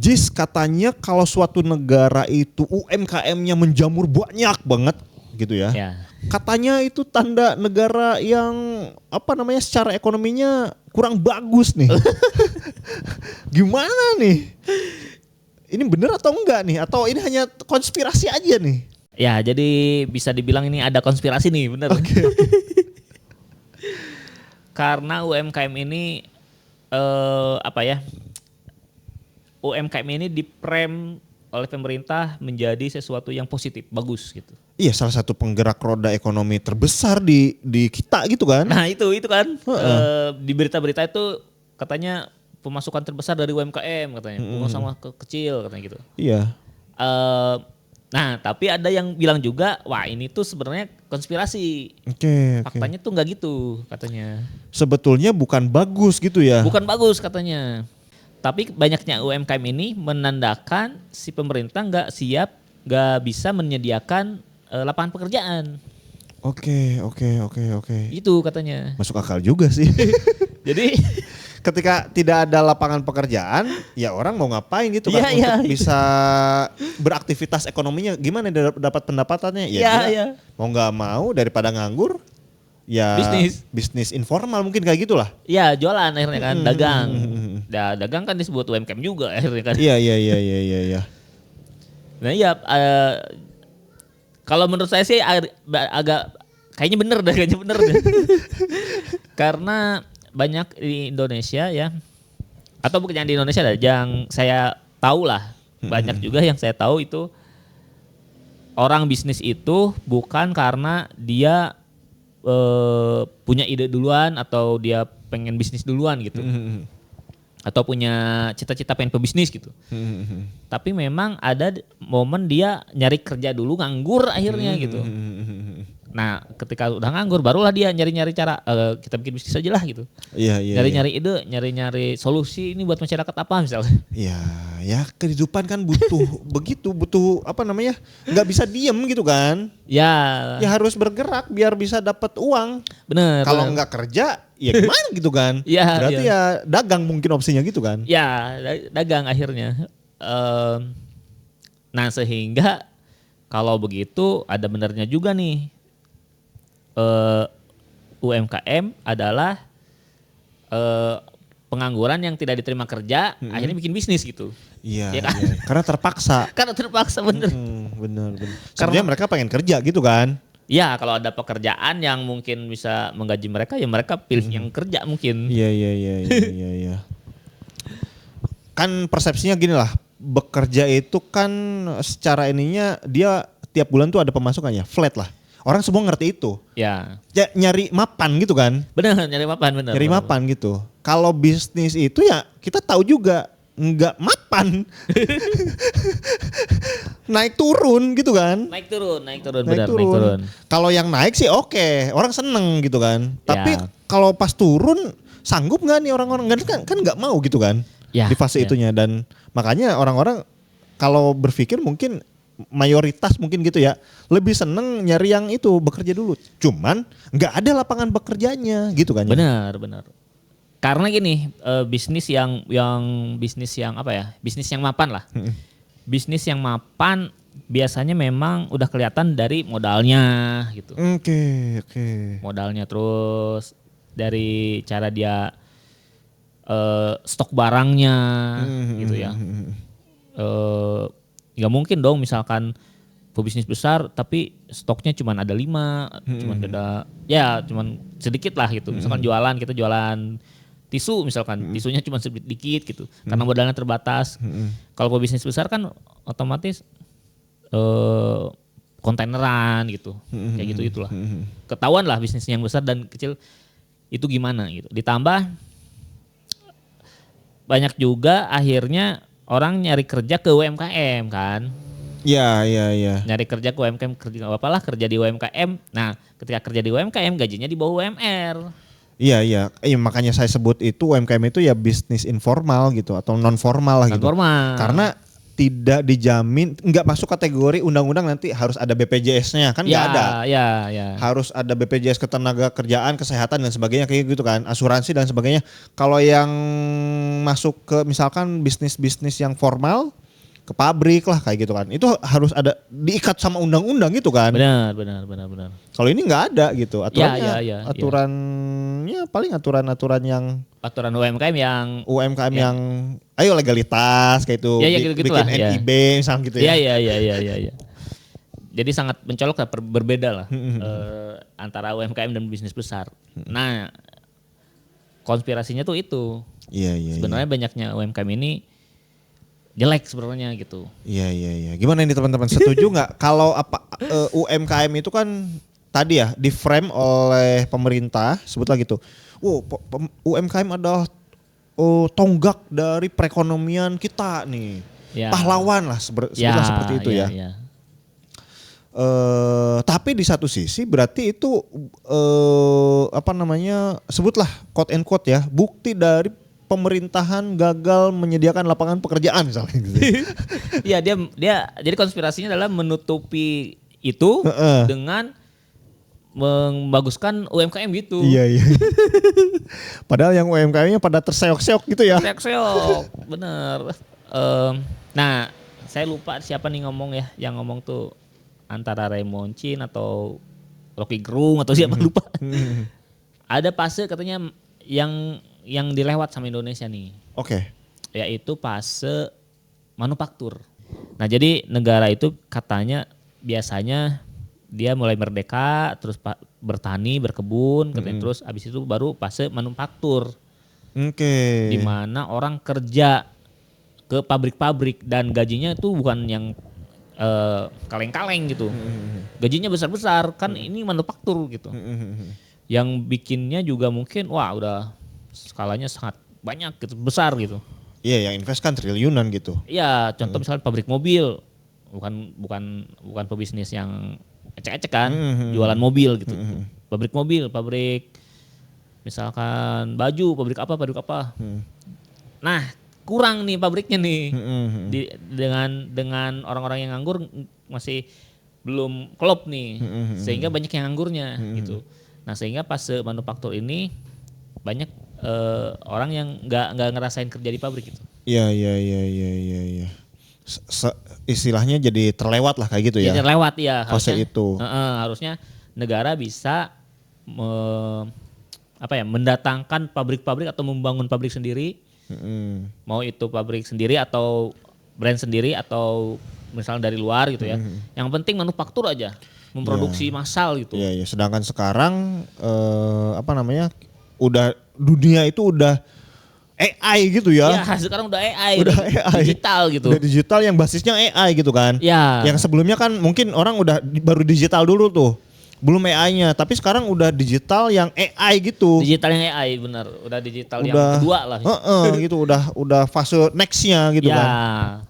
Jis, katanya kalau suatu negara itu UMKM-nya menjamur banyak banget gitu ya. Katanya itu tanda negara yang secara ekonominya kurang bagus nih. Gimana nih? Ini bener atau enggak nih? Atau ini hanya konspirasi aja nih? Ya, jadi bisa dibilang ini ada konspirasi nih, bener. Oke. Karena UMKM ini UMKM ini diprem oleh pemerintah menjadi sesuatu yang positif, bagus gitu. Iya, salah satu penggerak roda ekonomi terbesar di kita gitu kan. Nah itu kan di berita-berita itu katanya pemasukan terbesar dari UMKM katanya, pengusaha kecil katanya gitu. Iya. Nah tapi ada yang bilang juga, wah ini tuh sebenarnya konspirasi. Faktanya tuh nggak gitu katanya. Sebetulnya bukan bagus gitu ya. Bukan bagus katanya. Tapi banyaknya UMKM ini menandakan si pemerintah nggak siap, nggak bisa menyediakan lapangan pekerjaan. Oke. Itu katanya. Masuk akal juga sih. Jadi ketika tidak ada lapangan pekerjaan, ya orang mau ngapain gitu kan untuk bisa beraktivitas ekonominya, gimana dapat pendapatannya? Ya. Mau nggak mau daripada nganggur, ya bisnis informal mungkin kayak gitulah. Iya, jualan akhirnya kan, dagang. Dagang kan disebut UMKM juga akhirnya kan. Iya. Nah iya, kalau menurut saya sih agak kayaknya bener deh. Karena banyak di Indonesia ya, atau bukan yang di Indonesia dah, yang saya tahu lah, banyak juga yang saya tahu itu orang bisnis itu bukan karena dia punya ide duluan atau dia pengen bisnis duluan gitu. Atau punya cita-cita pengen pebisnis gitu. Tapi memang ada momen dia nyari kerja dulu, nganggur akhirnya gitu. Nah ketika udah nganggur barulah dia nyari-nyari cara, kita bikin bisnis aja lah gitu. Iya. Nyari-nyari ide, nyari-nyari solusi ini buat masyarakat apa misalnya. Ya kehidupan kan butuh begitu, butuh nggak bisa diem gitu kan. Ya harus bergerak biar bisa dapat uang. Bener. Kalau nggak kerja ya gimana gitu kan. Berarti ya dagang mungkin opsinya gitu kan. Ya dagang akhirnya. Nah sehingga kalau begitu ada benernya juga nih. UMKM adalah pengangguran yang tidak diterima kerja, akhirnya bikin bisnis gitu. Iya. Kan? Karena terpaksa. Bener. Bener. Karena mereka pengen kerja gitu kan. Ya kalau ada pekerjaan yang mungkin bisa menggaji mereka, ya mereka pilih yang kerja mungkin. Iya. Kan persepsinya gini lah, bekerja itu kan secara ininya dia tiap bulan tuh ada pemasukannya, flat lah. Orang semua ngerti itu. Ya nyari mapan gitu kan. Bener, nyari mapan gitu. Kalau bisnis itu ya kita tahu juga nggak mapan. naik turun gitu kan. Naik turun. Kalau yang naik sih oke, orang seneng gitu kan. Tapi kalau pas turun sanggup nggak nih orang-orang, kan nggak mau gitu kan. Di fase itunya, dan makanya orang-orang kalau berpikir mungkin mayoritas mungkin gitu ya, lebih seneng nyari yang itu bekerja dulu. Cuman nggak ada lapangan bekerjanya gitu kan. Benar. Karena gini, bisnis yang bisnis yang mapan lah. Bisnis yang mapan biasanya memang udah kelihatan dari modalnya gitu. Oke. Modalnya, terus dari cara dia stok barangnya gitu ya. Gak mungkin dong misalkan pebisnis besar tapi stoknya cuma ada 5, cuman sedikit lah gitu. Misalkan kita jualan tisu misalkan, tisunya cuma sedikit gitu karena modalnya terbatas. Kalau pebisnis besar kan otomatis kontaineran gitu, kayak gitulah. Ketahuan lah bisnisnya yang besar dan kecil itu gimana gitu. Ditambah banyak juga akhirnya orang nyari kerja ke UMKM kan. Iya. Nyari kerja ke UMKM, kerja di UMKM. Nah, ketika kerja di UMKM gajinya di bawah UMR. Iya, makanya saya sebut itu UMKM itu ya bisnis informal gitu atau non formal lah gitu. Formal. Karena tidak dijamin, nggak masuk kategori undang-undang nanti harus ada BPJS-nya kan nggak ada. Ya. Harus ada BPJS ketenaga kerjaan, kesehatan dan sebagainya kayak gitu kan, asuransi dan sebagainya. Kalau yang masuk ke misalkan bisnis-bisnis yang formal, ke pabrik lah kayak gitu kan, itu harus ada diikat sama undang-undang gitu kan. Benar. Kalau ini nggak ada gitu aturannya. Ya. Aturannya paling aturan yang aturan UMKM yang ayo legalitas kayak itu, gitu bikin lah, NIB misalnya gitu ya. Iya. Jadi sangat mencolok lah, berbeda lah antara UMKM dan bisnis besar. Nah, konspirasinya tuh itu. Iya. Sebenarnya banyaknya UMKM ini jelek sebenarnya gitu. Iya. Gimana ini teman-teman, setuju nggak kalau UMKM itu kan tadi ya di frame oleh pemerintah, sebutlah gitu. UMKM adalah tonggak dari perekonomian kita nih. Ya. Pahlawan lah sebutlah seperti itu ya. Tapi di satu sisi berarti itu sebutlah quote and quote ya, bukti dari pemerintahan gagal menyediakan lapangan pekerjaan misalnya gitu. Iya, dia jadi konspirasinya adalah menutupi itu dengan membaguskan UMKM gitu. Iya. Padahal yang UMKM-nya pada terseok-seok gitu ya. Terseok, bener. Nah, saya lupa siapa nih ngomong ya, yang ngomong tuh antara Raymond Chin atau Rocky Gerung atau siapa lupa. Ada fase katanya yang dilewat sama Indonesia nih. Oke. Yaitu fase manufaktur. Nah, jadi negara itu katanya biasanya dia mulai merdeka, terus bertani, berkebun, terus abis itu baru fase manufaktur. Oke. Di mana orang kerja ke pabrik-pabrik dan gajinya itu bukan yang kaleng-kaleng gitu. Gajinya besar-besar, kan ini manufaktur gitu. Yang bikinnya juga mungkin udah skalanya sangat banyak gitu, besar gitu. Iya, yang invest kan triliunan gitu. Iya, contoh misalnya pabrik mobil, bukan pebisnis yang ecek-ecek kan, jualan mobil gitu. Pabrik misalkan baju, pabrik apa. Nah, kurang nih pabriknya nih. Dengan orang-orang yang nganggur masih belum klop nih. Sehingga banyak yang nganggurnya gitu. Nah, sehingga pas manufaktur ini banyak orang yang nggak ngerasain kerja di pabrik gitu. Iya. Istilahnya jadi terlewat lah kayak gitu ya. Jadi terlewat ya. Fase itu. Harusnya negara bisa mendatangkan pabrik-pabrik atau membangun pabrik sendiri. Mau itu pabrik sendiri atau brand sendiri atau misalnya dari luar gitu ya. Yang penting manufaktur aja, memproduksi massal gitu. Iya. Sedangkan sekarang udah dunia itu udah AI gitu ya. Ya, sekarang udah AI. Digital gitu. Udah digital yang basisnya AI gitu kan. Ya. Yang sebelumnya kan mungkin orang udah baru digital dulu tuh. Belum AI-nya, tapi sekarang udah digital yang AI gitu. Digital yang AI benar, udah digital yang kedua lah. Gitu, udah fase next-nya gitu kan.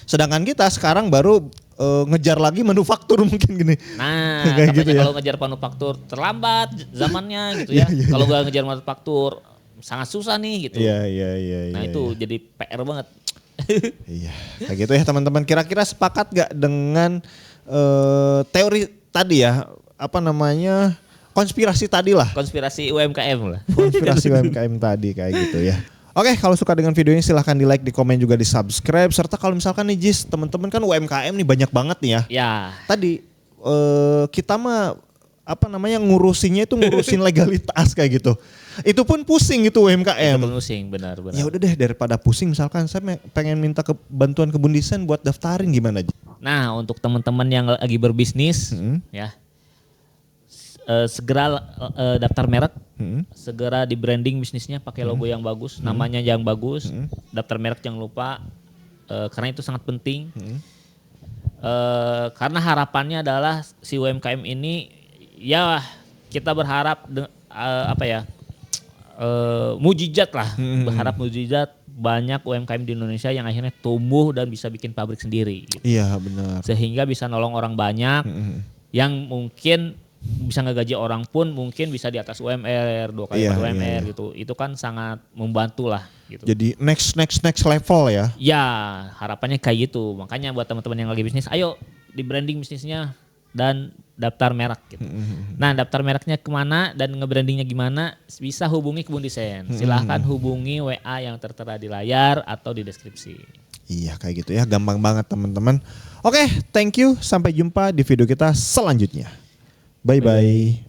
Sedangkan kita sekarang baru ngejar lagi manufaktur mungkin gini. Nah, katanya gitu ya. Kalau ngejar manufaktur terlambat zamannya gitu ya. Kalau gak ngejar manufaktur sangat susah nih gitu. Iya. Nah, itu jadi PR banget. Iya, kayak gitu ya teman-teman. Kira-kira sepakat gak dengan teori tadi ya? Konspirasi tadi lah. Konspirasi UMKM lah. Konspirasi UMKM tadi kayak gitu ya. Oke, kalau suka dengan video ini silahkan di like, di komen, juga di subscribe. Serta kalau misalkan nih Jis, teman-teman kan UMKM nih banyak banget nih ya. Ya. Tadi kita mah ngurusinnya itu ngurusin legalitas kayak gitu. Itu pun pusing gitu UMKM. Itu pun pusing, benar. Ya udah deh, daripada pusing misalkan saya pengen minta bantuan kebun desain buat daftarin gimana? Nah, untuk teman-teman yang lagi berbisnis ya. Segera daftar merek, segera di branding bisnisnya pakai logo yang bagus, namanya yang bagus, daftar merek jangan lupa, karena itu sangat penting. Karena harapannya adalah si UMKM ini ya kita berharap mujizat lah, berharap mujizat banyak UMKM di Indonesia yang akhirnya tumbuh dan bisa bikin pabrik sendiri. Gitu. Iya benar. Sehingga bisa nolong orang banyak yang mungkin bisa ngegaji orang pun mungkin bisa di atas UMR, 2 kali UMR gitu. Itu kan sangat membantu lah gitu. Jadi next level ya. Ya, harapannya kayak gitu. Makanya buat teman-teman yang lagi bisnis, ayo di branding bisnisnya dan daftar merek gitu. Nah, daftar mereknya kemana dan nge-brandingnya gimana, bisa hubungi Kebun Desain. Silahkan hubungi WA yang tertera di layar atau di deskripsi. Iya kayak gitu ya, gampang banget teman-teman. Oke, thank you. Sampai jumpa di video kita selanjutnya. Bye-bye.